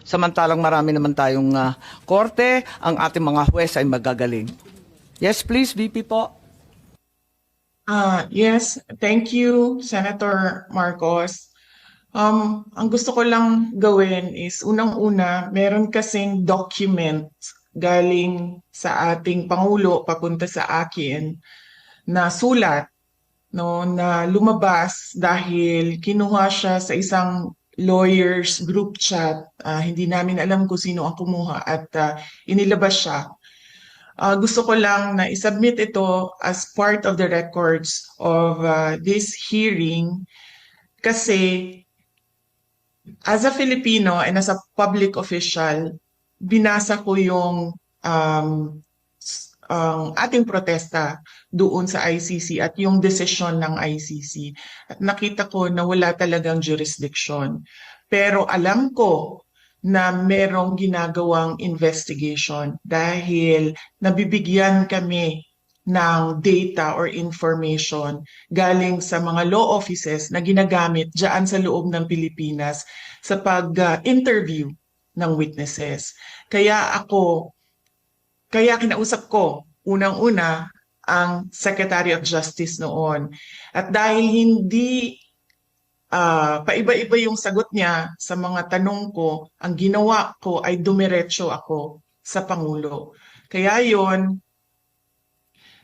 Samantalang marami naman tayong korte, ang ating mga huwes ay magagaling. Yes, please, VP po. Yes, thank you, Senator Marcos. Ang gusto ko lang gawin is, unang-una, meron kasing document galing sa ating Pangulo papunta sa akin na sulat, no, na lumabas dahil kinuha siya sa isang lawyers group chat. Hindi namin alam kung sino ang kumuha at inilabas siya. Gusto ko lang na isubmit ito as part of the records of this hearing kasi as a Filipino and as a public official, binasa ko yung ang ating protesta doon sa ICC at yung desisyon ng ICC. At nakita ko na wala talagang jurisdiction. Pero alam ko na merong ginagawang investigation dahil nabibigyan kami ng data or information galing sa mga law offices na ginagamit dyan sa loob ng Pilipinas sa pag-interview ng witnesses. Kaya kinausap ko unang-una ang Secretary of Justice noon. At dahil hindi paiba-iba yung sagot niya sa mga tanong ko, ang ginawa ko ay dumiretso ako sa Pangulo. Kaya yon,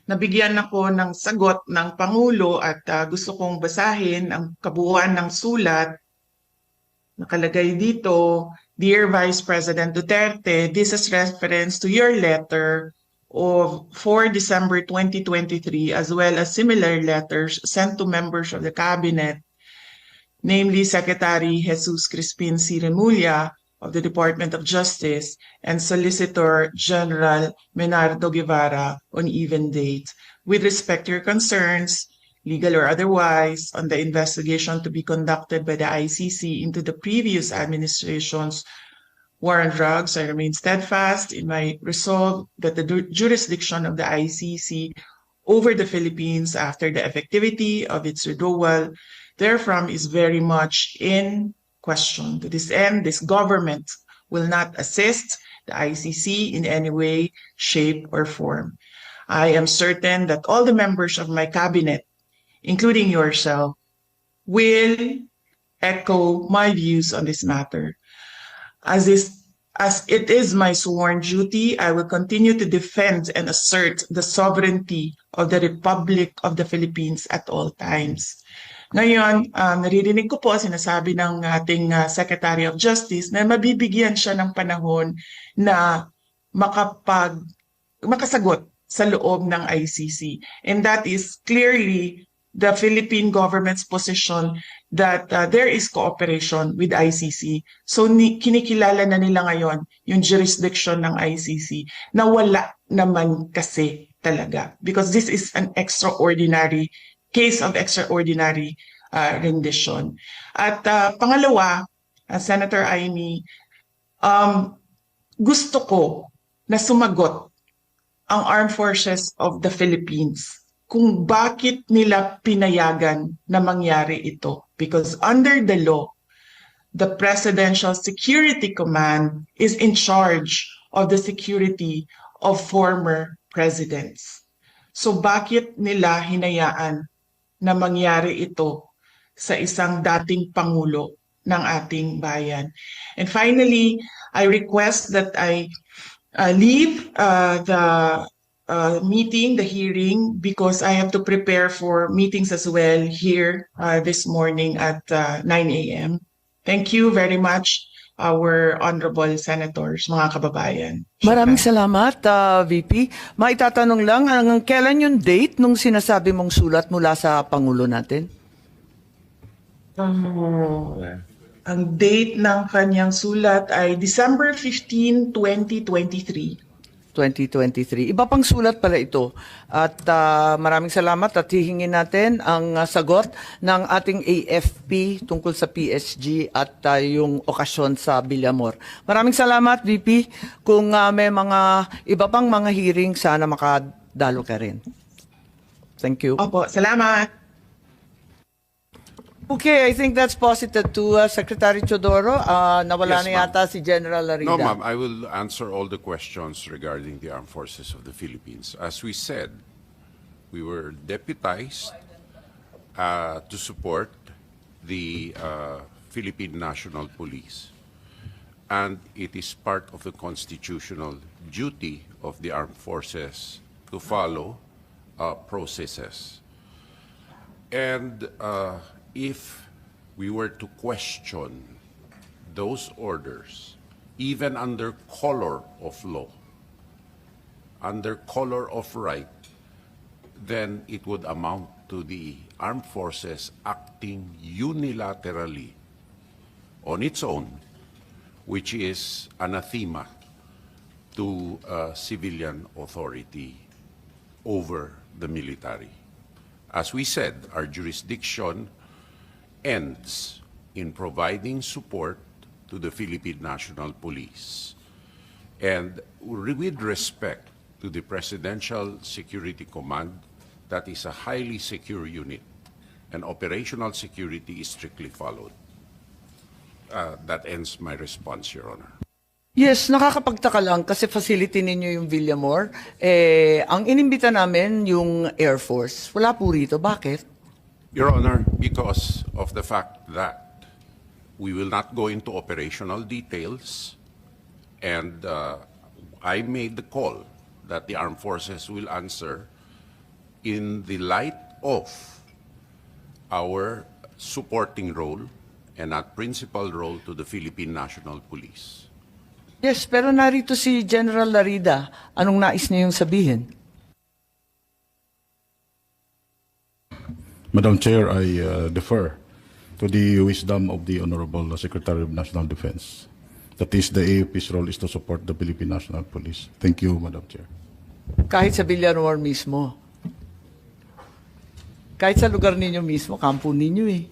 nabigyan ako ng sagot ng Pangulo at gusto kong basahin ang kabuuan ng sulat. Nakalagay dito, Dear Vice President Duterte, this is reference to your letter of 4 December 2023 as well as similar letters sent to members of the Cabinet, namely Secretary Jesus Crispin C. Remulla of the Department of Justice and Solicitor General Menardo Guevara on even date. With respect to your concerns, legal or otherwise, on the investigation to be conducted by the ICC into the previous administration's war on drugs, I remain steadfast in my resolve that the jurisdiction of the ICC over the Philippines after the effectivity of its withdrawal therefrom is very much in question. To this end, this government will not assist the ICC in any way, shape, or form. I am certain that all the members of my cabinet, including yourself, will echo my views on this matter. As it is my sworn duty, I will continue to defend and assert the sovereignty of the Republic of the Philippines at all times. Ngayon, naririnig ko po sinasabi ng ating Secretary of Justice na mabibigyan siya ng panahon na makasagot sa loob ng ICC. And that is clearly the Philippine government's position that there is cooperation with ICC. So kinikilala na nila ngayon yung jurisdiction ng ICC na wala naman kasi talaga. Because this is an extraordinary case of extraordinary rendition. At pangalawa, Senator Amy, gusto ko na sumagot ang Armed Forces of the Philippines kung bakit nila pinayagan na mangyari ito. Because under the law, the Presidential Security Command is in charge of the security of former presidents. So bakit nila hinayaan na mangyari ito sa isang dating Pangulo ng ating bayan? And finally, I request that I leave the meeting, the hearing, because I have to prepare for meetings as well here this morning at 9 a.m. Thank you very much, our honorable senators, mga kababayan. Maraming salamat, VP. Maitatanong lang, kailan yung date nung sinasabi mong sulat mula sa Pangulo natin? Ang date ng kanyang sulat ay December 15, 2023. 2023. Iba pang sulat pala ito. At maraming salamat at hihingin natin ang sagot ng ating AFP tungkol sa PSG at yung okasyon sa Villamor. Maraming salamat, VP. Kung may mga iba pang mga hearing, sana makadalo ka rin. Thank you. Opo, salamat. Okay, I think that's posited to Secretary Chodoro. Nawala Yes, na ma'am. yata si General Larida. No, ma'am, I will answer all the questions regarding the Armed Forces of the Philippines. As we said, we were deputized to support the Philippine National Police. And it is part of the constitutional duty of the armed forces to follow processes. And if we were to question those orders, even under color of law, under color of right, then it would amount to the armed forces acting unilaterally on its own, which is anathema to civilian authority over the military. As we said, our jurisdiction ends in providing support to the Philippine National Police. And with respect to the Presidential Security Command, that is a highly secure unit, and operational security is strictly followed. That ends my response, Your Honor. Yes, nakakapagtaka lang kasi facility ninyo yung Villamor. Ang inimbita namin yung Air Force. Wala po rito. Bakit? Your Honor, because of the fact that we will not go into operational details, and I made the call that the armed forces will answer in the light of our supporting role and not principal role to the Philippine National Police. Yes, pero narito si General Larida. Anong nais niyo yung sabihin? Madam Chair, I defer to the wisdom of the Honorable Secretary of National Defense. That is, the AFP's role is to support the Philippine National Police. Thank you, Madam Chair. Kahit sa Villamor mismo. Kahit sa lugar ninyo mismo, kampo ninyo eh.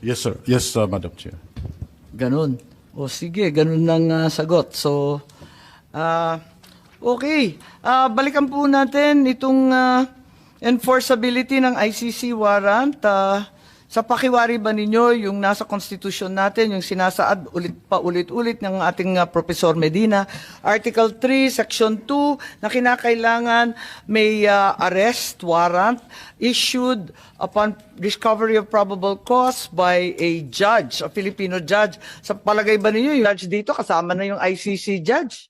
Yes, sir. Yes, Madam Chair. Ganun. O sige, ganun lang sagot. So, okay. Balikan po natin itong enforceability ng ICC warrant. Sa pakiwari ba ninyo yung nasa constitution natin, yung sinasaad ulit-ulit ng ating Professor Medina, Article 3, Section 2, na kinakailangan may arrest warrant issued upon discovery of probable cause by a judge, a Filipino judge. Sa palagay ba ninyo, yung judge dito kasama na yung ICC judge?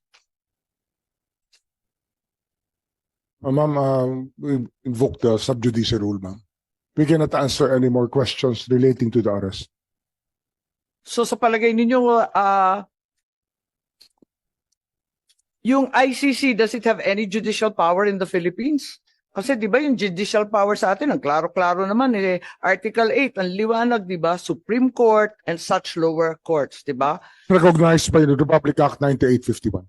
Ma'am, we invoke the sub judice rule, ma'am. We cannot answer any more questions relating to the arrest. So sa palagay ninyo, yung ICC, does it have any judicial power in the Philippines? Kasi di ba yung judicial power sa atin, ang klaro-klaro naman, Article 8, ang liwanag, di ba? Supreme Court and such lower courts, di ba? Recognized by the Republic Act 9851.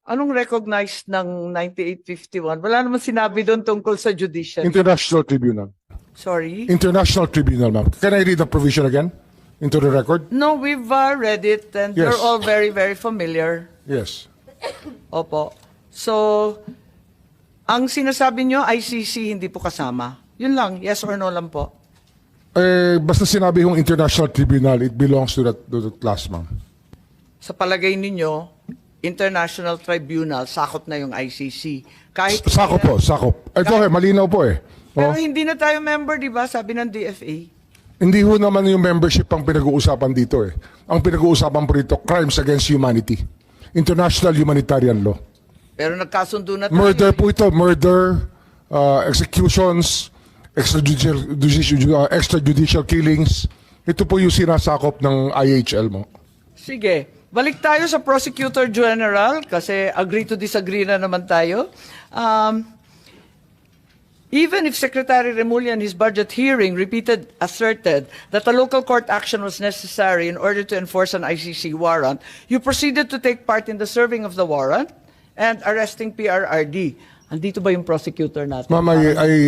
Anong recognized ng 9851? Wala naman sinabi doon tungkol sa judicial. International Tribunal. Sorry? International Tribunal, ma'am. Can I read the provision again into the record? No, we've read it and Yes. we're all very, very familiar. Yes. Opo. So, ang sinasabi nyo, ICC hindi po kasama. Yun lang, yes or no lang po. Basta sinabi yung International Tribunal, it belongs to that class, ma'am. Sa palagay ninyo, International Tribunal, sakop na yung ICC. Kahit Sakop po, sakop. Ito malinaw po eh. Pero Oh. hindi na tayo member, di ba? Sabi ng DFA. Hindi ho naman yung membership ang pinag-uusapan dito eh. Ang pinag-uusapan po dito, crimes against humanity. International humanitarian law. Pero nagkasundo na tayo. Murder po ito, murder, executions, extrajudicial killings. Ito po yung sinasakop ng IHL mo. Sige. Balik tayo sa Prosecutor General kasi agree to disagree na naman tayo. Even if Secretary Remulla in his budget hearing asserted that a local court action was necessary in order to enforce an ICC warrant, you proceeded to take part in the serving of the warrant and arresting PRRD. Andito ba yung prosecutor natin? Ma'am,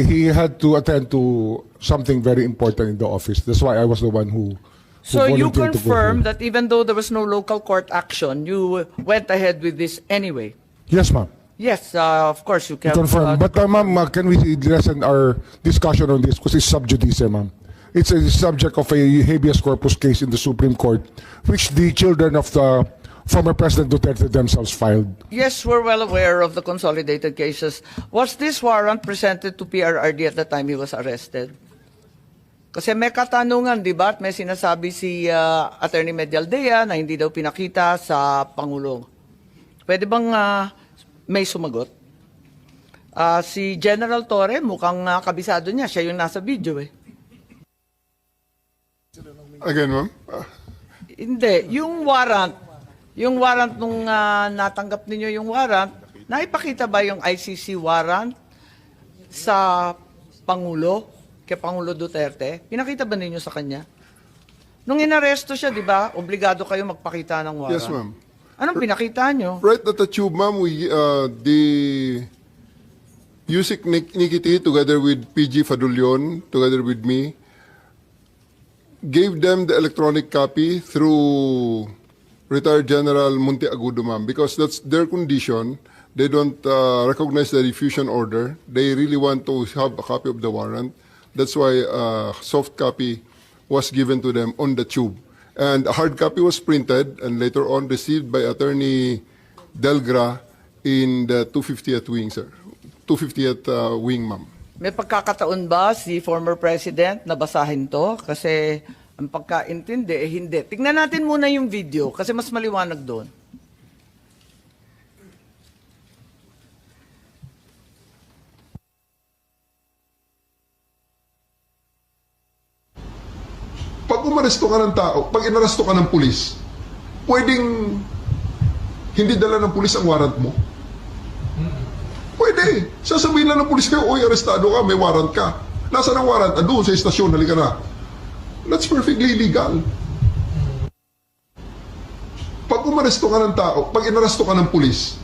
he had to attend to something very important in the office. That's why I was the one who So you volunteered to go confirm there. that even though there was no local court action, you went ahead with this anyway? Yes, ma'am. Yes, of course you can. Confirm. But ma'am, can we lessen our discussion on this because it's sub judice, ma'am. It's a subject of a habeas corpus case in the Supreme Court, which the children of the former President Duterte themselves filed. Yes, we're well aware of the consolidated cases. Was this warrant presented to PRRD at the time he was arrested? Kasi may katanungan, di ba? At may sinasabi si Attorney Medialdea na hindi daw pinakita sa Pangulo. Pwede bang may sumagot? Si General Torre, mukhang kabisado niya. Siya yung nasa video eh. Again, ma'am? Hindi. Yung warrant nung natanggap ninyo yung warrant, naipakita ba yung ICC warrant sa Pangulo, kay Pangulo Duterte? Pinakita ba ninyo sa kanya? Nung inaresto siya, di ba, obligado kayo magpakita ng warrant. Yes, ma'am. Anong pinakita nyo? Right at the tube, ma'am, the Yusik Nikiti, together with PG Fadulion, together with me, gave them the electronic copy through retired General Muntiagudo, ma'am, because that's their condition. They don't recognize the diffusion order. They really want to have a copy of the warrant. That's why soft copy was given to them on the tube. And a hard copy was printed and later on received by Attorney Delgra in the 250th wing, sir. 250th wing, ma'am. May pagkakataon ba si former president na basahin to? Kasi ang pagkaintindi, hindi. Tingnan natin muna yung video kasi mas maliwanag doon. Pag umaresto ka ng tao, pag inaresto ka ng pulis, pwedeng hindi dala ng pulis ang warrant mo? Pwede. Sasabihin lang ng pulis kayo, oy, arestado ka, may warrant ka. Nasaan ang warrant? Doon sa istasyon, halika na. That's perfectly legal. Pag umaresto ka ng tao, pag inaresto ka ng pulis,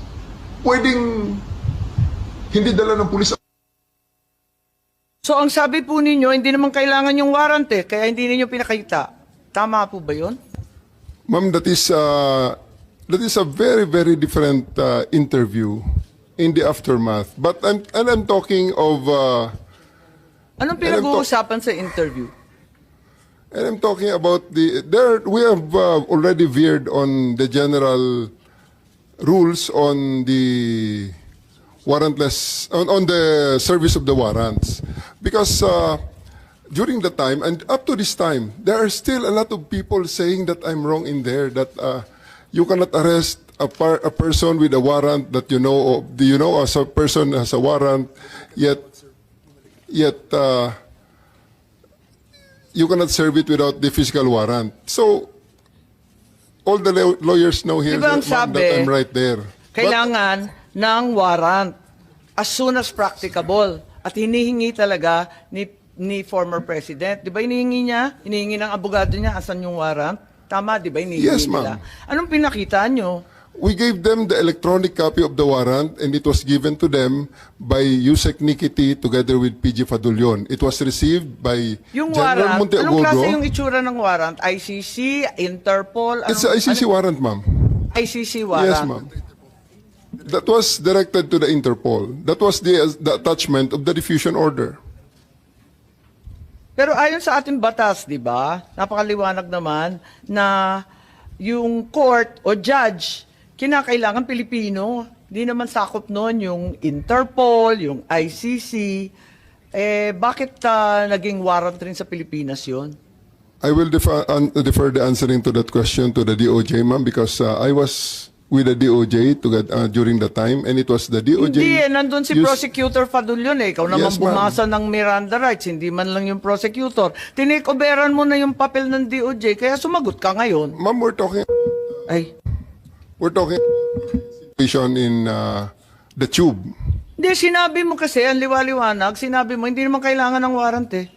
pwedeng hindi dala ng pulis. So ang sabi po ninyo, hindi naman kailangan yung warrant eh, kaya hindi ninyo pinakita. Tama po ba yun? Ma'am, that is a very, very different interview in the aftermath. But I'm talking of... Anong pinag-uusapan sa interview? And I'm talking about we have already veered on the general rules on the warrantless, on the service of the warrants. Because during the time, and up to this time, there are still a lot of people saying that I'm wrong in there, that you cannot arrest a person with a warrant that you know as a person has a warrant, yet you cannot serve it without the physical warrant. So, all the lawyers know here Diba ang that, ma'am, that sabi, I'm right there. Kailangan ng warrant as soon as practicable. At hinihingi talaga ni former president. Di ba hinihingi niya? Hinihingi ng abogado niya, asan yung warrant? Tama, di ba hinihingi Yes, nila? ma'am. Anong pinakita nyo? We gave them the electronic copy of the warrant and it was given to them by Yusek Nikiti together with PG Fadulion. It was received by Yung General warrant, anong klase yung Monteagudo. itsura ng warrant? ICC, Interpol? It's an ICC warrant, ma'am. ICC warrant. Yes, ma'am. That was directed to the Interpol. That was the attachment of the diffusion order. Pero ayon sa ating batas, di ba, napakaliwanag naman na yung court o judge, kinakailangan Pilipino. Di naman sakop noon yung Interpol, yung ICC. Bakit naging warrant rin sa Pilipinas yun? I will defer the answering to that question to the DOJ, ma'am, because I was with the DOJ during the time, and it was the DOJ... Hindi nandun si Prosecutor Fadulion Ikaw naman Yes, ma'am. bumasa ng Miranda rights, hindi man lang yung prosecutor. Tinikoberan mo na yung papel ng DOJ, kaya sumagot ka ngayon. Ma'am, we're talking situation in the tube. Hindi, sinabi mo kasi, ang liwaliwanag, sinabi mo, hindi naman kailangan ng warrant eh.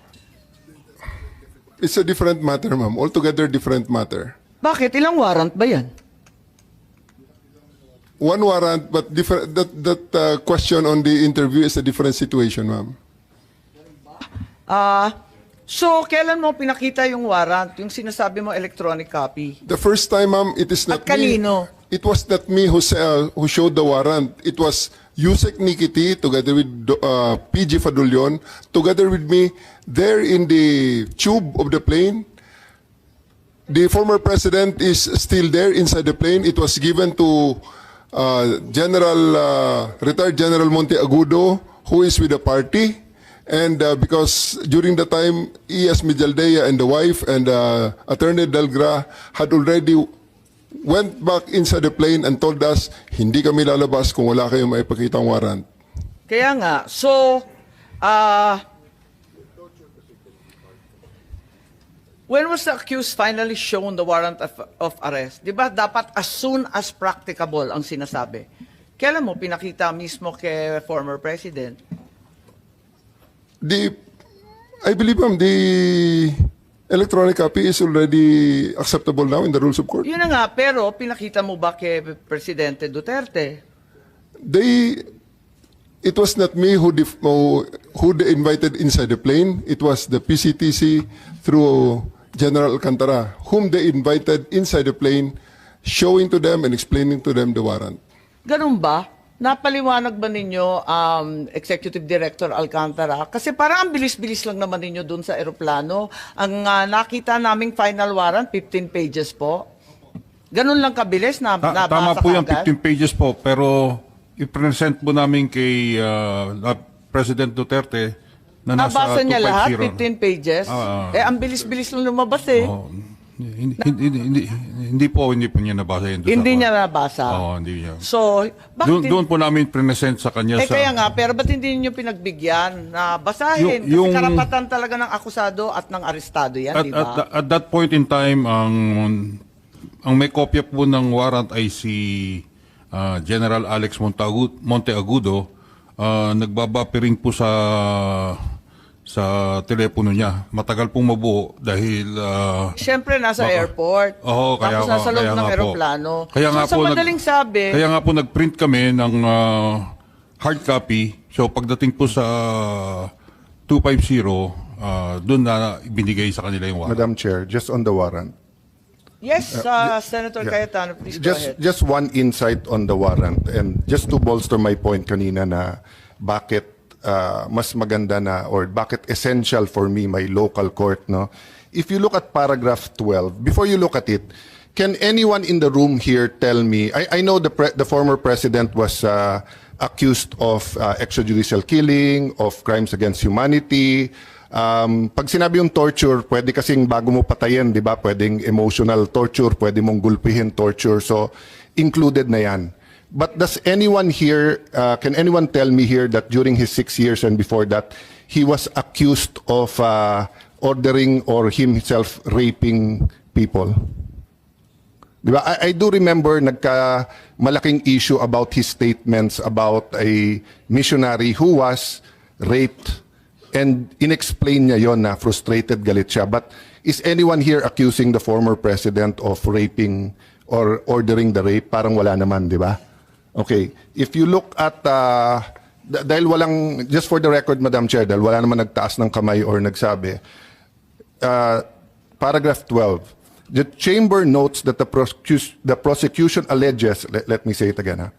It's a different matter, ma'am. Altogether different matter. Bakit? Ilang warrant ba yan? One warrant, but different. That question on the interview is a different situation, ma'am. So, kailan mo pinakita yung warrant, yung sinasabi mo electronic copy? The first time, ma'am, it is not At kanino? me. It was not me who showed the warrant. It was Yusek Nikiti together with PG Fadulyon, together with me there in the tube of the plane. The former president is still there inside the plane. It was given to retired General Monte Agudo, who is with the party. And because during the time, E.S. Mijaldea and the wife and Attorney Delgra had already went back inside the plane and told us, hindi kami lalabas kung wala kayong maipakitang warrant. Kaya nga, so, when was the accused finally shown the warrant of arrest? Di ba dapat as soon as practicable ang sinasabi? Kailan mo pinakita mismo kay former president? I believe, ma'am, the electronic copy is already acceptable now in the rules of court. Yun na nga, pero pinakita mo ba kay Presidente Duterte? It was not me who they invited inside the plane. It was the PCTC through General Alcantara, whom they invited inside the plane, showing to them and explaining to them the warrant. Ganun ba? Napaliwanag ba ninyo, Executive Director Alcantara? Kasi parang ang bilis-bilis lang naman ninyo dun sa eroplano. Ang nakita naming final warrant, 15 pages po. Ganun lang kabilis na nabasa Tama po yung kaagad? 15 pages po, pero i-present po namin kay President Duterte na nasa Nabasa niya lahat, 250. 15 pages? Ang bilis-bilis lang lumabas eh. Oh, hindi po niya nabasa yun. Hindi niya nabasa. Oo, hindi niya. So, bakit Doon po namin present sa kanya. kaya nga, pero ba't hindi niyo pinagbigyan na basahin? Kasi karapatan talaga ng akusado at ng arestado yan, di ba? At that point in time, ang may kopya po ng warrant ay si General Alex Monteagudo. Nagbabapiring po sa telepono niya. Matagal pong mabuo dahil Siyempre, nasa airport. Oo, kaya Tapos nasa loob kaya ng nga po. aeroplano. Kaya So, nga sa po madaling sabi, Kaya nga po nag-print kami ng hard copy. So pagdating po sa 250, doon na binigay sa kanila yung warrant. Madam Chair, just on the warrant. yes, Senator Cayetano, please go ahead. Just one insight on the warrant and just to bolster my point kanina na bakit mas maganda na or bakit essential for me my local court, no? If you look at paragraph 12, before you look at it, can anyone in the room here tell me, I know the former president was accused of extrajudicial killing, of crimes against humanity. Pag sinabi yung torture, pwede kasing bago mo patayin, di ba? Pwedeng emotional torture, pwede mong gulpihin torture. So, included na yan. But does anyone here, can anyone tell me here that during his 6 years and before that, he was accused of ordering or himself raping people? Diba? I do remember malaking issue about his statements about a missionary who was raped and inexplain niya yon na frustrated, galit siya. But is anyone here accusing the former president of raping or ordering the rape? Parang wala naman, di ba? Okay. If you look at, dahil walang, just for the record, Madam Chair, dahil wala naman nagtaas ng kamay or nagsabi, paragraph 12, the chamber notes that the prosecution alleges, let me say it again,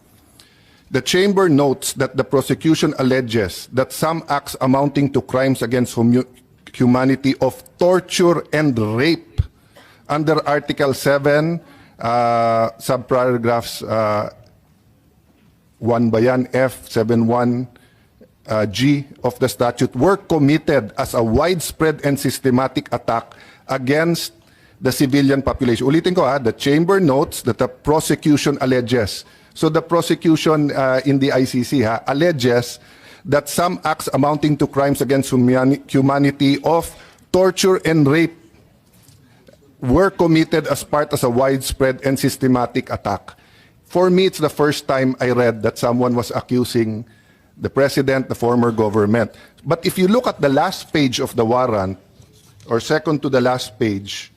the chamber notes that the prosecution alleges that some acts amounting to crimes against humanity of torture and rape under Article 7, subparagraphs 1 ba yan, F, 71, G of the statute were committed as a widespread and systematic attack against the civilian population. Ulitin ko the chamber notes that the prosecution alleges. So the prosecution in the ICC alleges that some acts amounting to crimes against humanity of torture and rape were committed as part of a widespread and systematic attack. For me, it's the first time I read that someone was accusing the president, the former government. But if you look at the last page of the warrant, or second to the last page,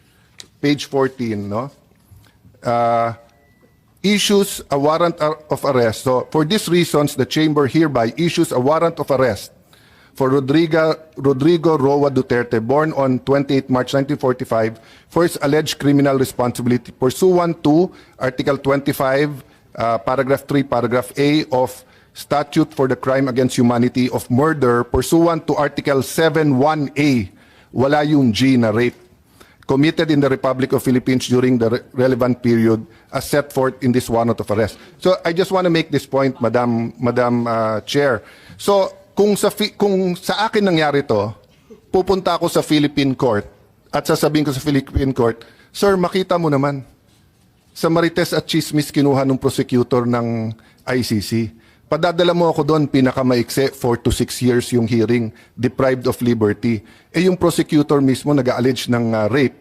page 14, no? Issues a warrant of arrest. So, for these reasons, the chamber hereby issues a warrant of arrest for Rodrigo Roa Duterte, born on 28 March 1945, for his alleged criminal responsibility pursuant to Article 25, Paragraph 3, Paragraph A of Statute for the Crime Against Humanity of Murder, pursuant to Article 7(1)A, wala yung G na rape, committed in the Republic of Philippines during the relevant period as set forth in this warrant of arrest. So I just want to make this point, Madam Chair. So kung sa akin nangyari to, pupunta ako sa Philippine Court at sasabihin ko sa Philippine Court, Sir, makita mo naman, sa Marites at Chismis kinuha ng prosecutor ng ICC. Padadala mo ako doon, pinakamaikse, 4 to 6 years yung hearing, deprived of liberty. Eh yung prosecutor mismo nag-allege ng rape.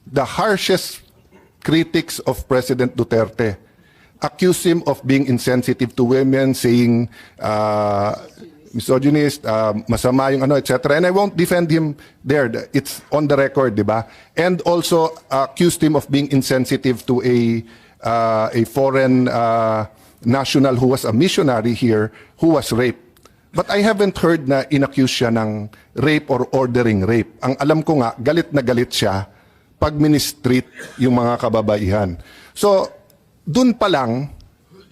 The harshest critics of President Duterte accuse him of being insensitive to women, saying misogynist, masama yung ano, etc. And I won't defend him there. It's on the record, di ba? And also accused him of being insensitive to a foreign national who was a missionary here who was raped. But I haven't heard na inaccuse siya ng rape or ordering rape. Ang alam ko nga, galit na galit siya pag ministreat yung mga kababaihan. So, dun pa lang,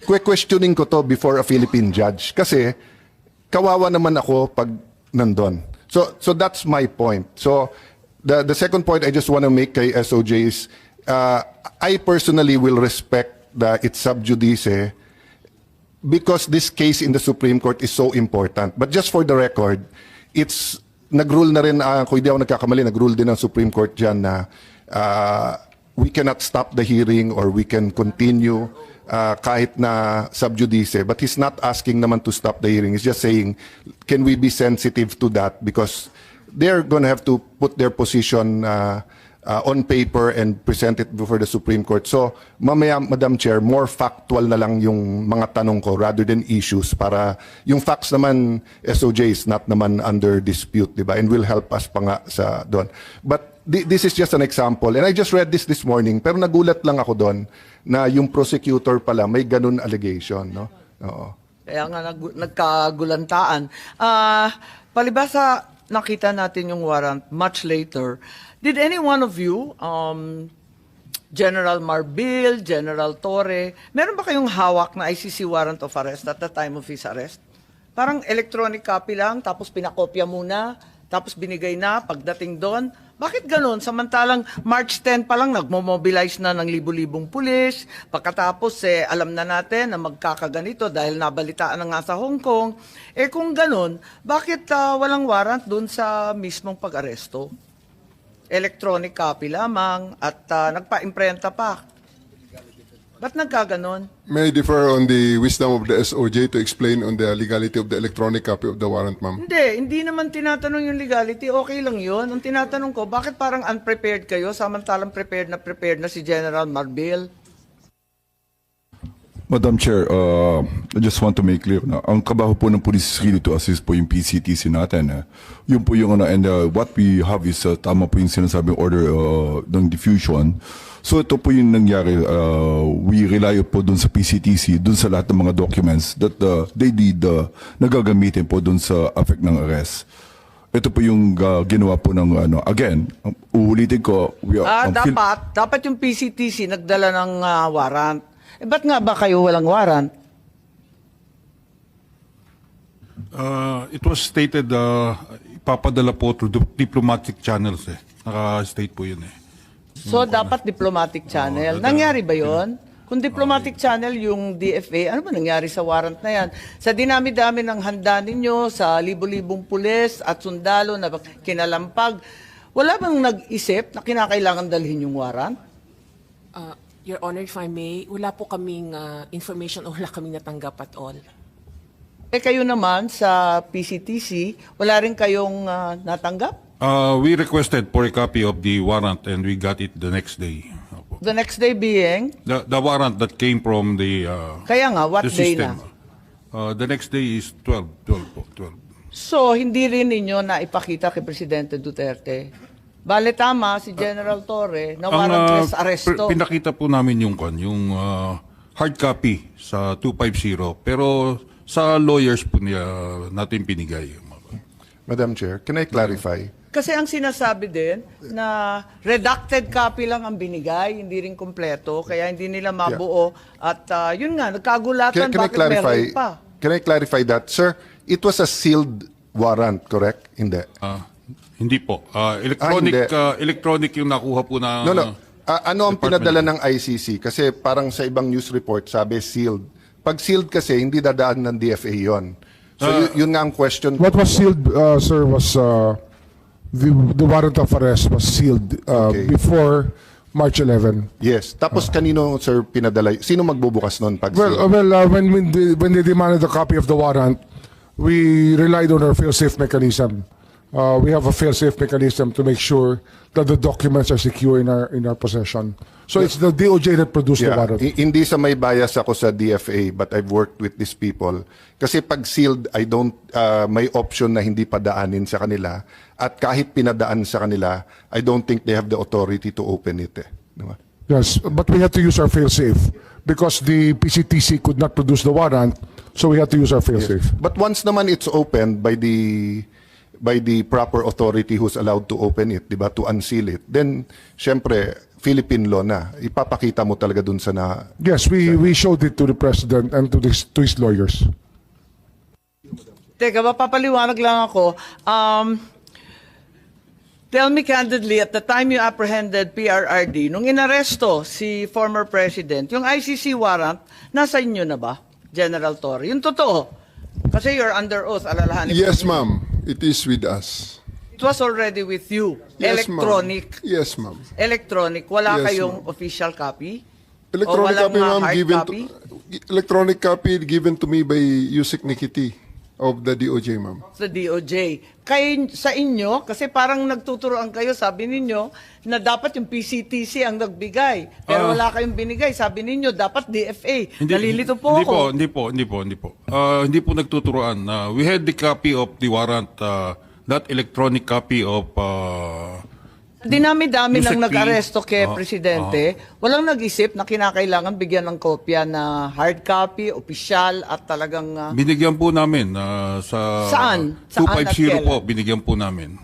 questioning ko to before a Philippine judge. Kasi, kawawa naman ako pag nandun. So that's my point. So, the second point I just want to make kay SOJ is, I personally will respect its sub judice because this case in the Supreme Court is so important. But just for the record, nag-rule na rin, kung hindi ako nagkakamali, nag-rule din ang Supreme Court dyan na we cannot stop the hearing or we can continue kahit na sub judice. But he's not asking naman to stop the hearing. He's just saying, can we be sensitive to that? Because they're going to have to put their position on paper and present it before the Supreme Court. So, mamaya, Madam Chair, more factual na lang yung mga tanong ko rather than issues para yung facts naman, SOJ is not naman under dispute, di ba? And will help us pa nga sa doon. But this is just an example. And I just read this morning, pero nagulat lang ako doon na yung prosecutor pala may ganun allegation, no? Oo. Kaya nga nagkagulantaan. Palibasa, nakita natin yung warrant much later. Did any one of you, General Marbil, General Torre, meron ba kayong hawak na ICC warrant of arrest at the time of his arrest? Parang electronic copy lang, tapos pinakopya muna, tapos binigay na pagdating doon. Bakit ganun? Samantalang March 10 pa lang nagmo-mobilize na ng libu-libong pulis. Pagkatapos alam na natin na magkakaganito dahil nabalitaan na nga sa Hong Kong. Eh kung ganun, bakit walang warrant doon sa mismong pag-aresto? Electronic copy lamang at nagpa-imprenta pa. Ba't nagkaganon? May I differ on the wisdom of the SOJ to explain on the legality of the electronic copy of the warrant, ma'am? Hindi naman tinatanong yung legality. Okay lang yun. Ang tinatanong ko, bakit parang unprepared kayo samantalang prepared na si General Marbil? Madam Chair, I just want to make clear na ang trabaho po ng police is really to assist po yung PCTC natin. Yun po yung and what we have is tama po yung sinasabing order ng diffusion. So ito po yung nangyari, we rely po dun sa PCTC, dun sa lahat ng mga documents that they need na gagamitin po dun sa effect ng arrest. Ito po yung ginawa po ng again, uulitin ko. Dapat yung PCTC nagdala ng warrant. Ba't nga ba kayo walang warrant? It was stated, ipapadala po through diplomatic channels eh. Naka-state po yun eh. So, dapat diplomatic channel. Nangyari ba yon? Kung diplomatic channel yung DFA, ano ba nangyari sa warrant na yan? Sa dinami-dami ng handa ninyo, sa libo-libong pulis at sundalo na kinalampag, wala bang nag-isip na kinakailangan dalhin yung warrant? Your Honor, if I may, wala po kaming information o wala kaming natanggap at all. Eh kayo naman sa PCTC, wala rin kayong natanggap? We requested for a copy of the warrant and we got it the next day. The next day being? The warrant that came from the Kaya nga, what the day system. The next day is 12 po, 12. So, hindi rin ninyo na ipakita kay Presidente Duterte? Bale tama, si General Torre, na warrantless arresto. Pinakita po namin yung hard copy sa 250, pero sa lawyers po natin pinigay. Madam Chair, can I clarify? Kasi ang sinasabi din na redacted copy lang ang binigay, hindi rin kompleto, kaya hindi nila mabuo. At yun nga, nagkagulatan, Can I bakit clarify? meron pa? Can I clarify that, sir? It was a sealed warrant, correct? Hindi. Hindi po. Electronic hindi. electronic yung nakuha po na No, no. Ano ang Department. pinadala ng ICC? Kasi parang sa ibang news report, sabi sealed. Pag sealed kasi, hindi dadaan ng DFA yon. So, yun nga ang question. What was sealed, sir, was the warrant of arrest was sealed before March 11. Yes. Tapos kanino, sir, pinadala? Sino magbubukas nun pag Well, sealed? when they demanded a copy of the warrant, we relied on our fail-safe mechanism. We have a fail-safe mechanism to make sure that the documents are secure in our possession. So it's the DOJ that produced the warrant. Hindi sa may bias ako sa DFA, but I've worked with these people. Kasi pag sealed, I don't, may option na hindi padaanin sa kanila. At kahit pinadaan sa kanila, I don't think they have the authority to open it. Diba? Yes, but we had to use our fail-safe because the PCTC could not produce the warrant, so we had to use our fail-safe. But once naman it's opened by the proper authority who's allowed to open it, diba, to unseal it, then, syempre, Philippine law na. Ipapakita mo talaga dun sa na... Yes, we showed it to the president and to his lawyers. Teka, mapapaliwanag lang ako. Tell me candidly, at the time you apprehended PRRD, nung inaresto si former president, yung ICC warrant, nasa inyo na ba, General Torre? Yung totoo. Kasi you're under oath, alalahanin ko Yes, ninyo. ma'am. It is with us. It was already with you. Yes, ma'am. Electronic. Yes, ma'am. Electronic. Wala Yes, kayong ma'am. official copy? Electronic O walang copy, ma'am, hard given copy? electronic copy given to me by Yusek Nikiti of the DOJ, ma'am. Sa DOJ. Sa inyo, kasi parang nagtuturoan kayo, sabi ninyo, na dapat yung PCTC ang nagbigay. Pero wala kayong binigay. Sabi ninyo, dapat DFA. Nalilito po ako. Hindi po. Hindi po nagtuturoan. We had the copy of the warrant, that electronic copy of... Dinami-dami Yusek nang P. nag-aresto kay Presidente. Walang nag-isip na kinakailangan bigyan ng kopya na hard copy, opisyal, at talagang... Binigyan po namin sa... Saan? Saan at 250 po, kailan? binigyan po namin.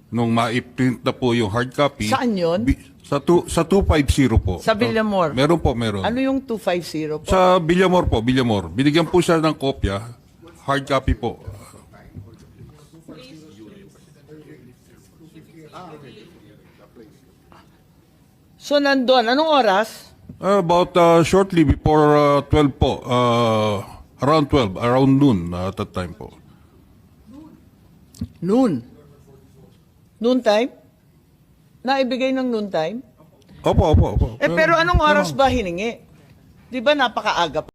Nung ma-print na po yung hard copy. Saan yun? Sa 250 po. Sa Villamor? Meron po, meron. Ano yung 250 po? Sa Villamor po, Villamor. Binigyan po siya ng kopya. Hard copy po. So, nandun. Anong oras? About shortly before 12 po. Around 12, around noon at that time po. Noon. Noon time? Naibigay ng noon time? Opo. Pero anong oras ba hiningi? Di ba napakaaga pa?